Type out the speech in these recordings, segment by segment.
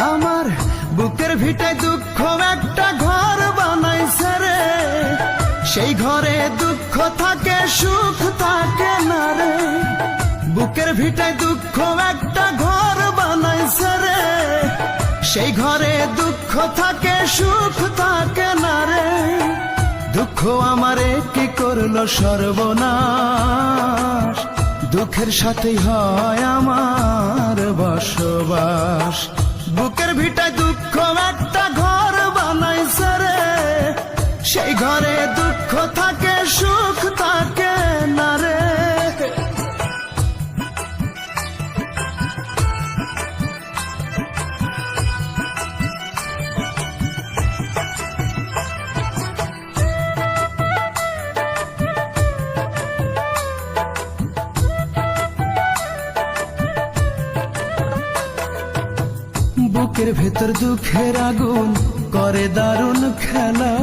আমার বুকের ভিটায় দুঃখ একটা ঘর বানাইছে রে, সেই ঘরে দুঃখ থাকে সুখ থাকে না রে। বুকের ভিটায় দুঃখ একটা ঘর বানাইছে রে, সেই ঘরে দুঃখ থাকে সুখ থাকে না রে। দুঃখ আমারে কি করলো সর্বনাশ, দুঃখের সাথেই হয় আমার বসবাস। বুকের ভিটায় দুঃখ একটা ঘর বানাইছে রে, সেই ঘরে দুঃখ থাকে সুখ থাকে না রে। বুকের ভেতর দুঃখের আগুন করে দারুণ খেলা,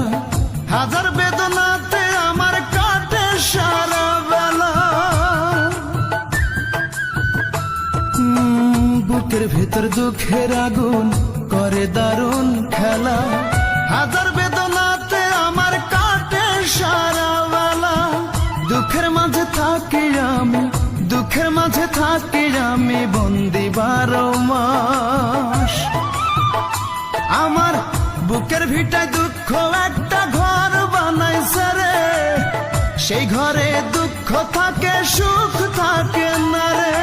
হাজার বেদনাতে আমার কাটে সারা বেলা। বুকের ভেতর দুঃখের আগুন করে দারুণ খেলা, হাজার বেদনাতে আমার কাটে সারা বেলা। দুঃখের মাঝে থাকি আমি, দুঃখের মাঝে থাকি আমি বন্দি 12 মাস। আমার বুকের ভিটায় দুঃখ একটা ঘর বানাইছে রে, সেই ঘরে দুঃখ থাকে সুখ থাকে না রে।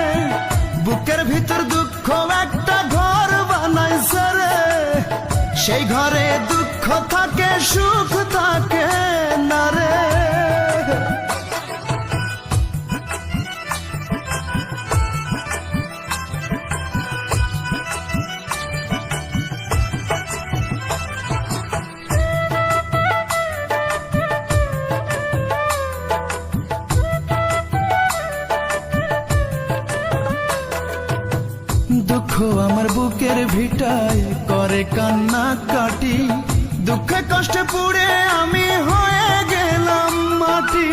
বুকের ভিতর দুঃখ একটা ঘর বানাইছে রে, সেই ঘরে দুঃখ থাকে সুখ থাকে না রে। দুঃখ আমার বুকের ভিটায় করে কান্না কাটি, দুঃখে কষ্টে পুড়ে আমি হয়ে গেলাম মাটি।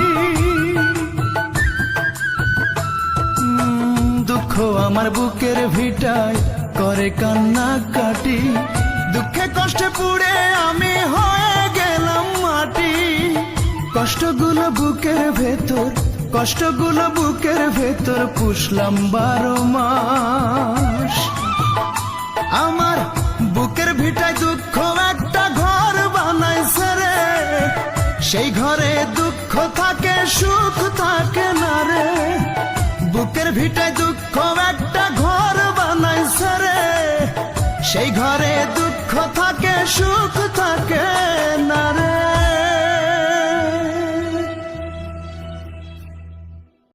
দুঃখ আমার বুকের ভিটায় করে কান্না কাটি, দুঃখে কষ্টে পুড়ে আমি হয়ে গেলাম মাটি। কষ্টগুলো বুকের ভেতর, কষ্টগুলো বুকের ভেতর পুষলাম 12 মাস। আমার বুকের ভিটায় দুঃখ একটা ঘর বানাইছে রে, সেই ঘরে দুঃখ থাকে সুখ থাকে না রে। বুকের ভিটায় দুঃখ একটা ঘর বানাইছে রে, সেই ঘরে দুঃখ থাকে সুখ থাকে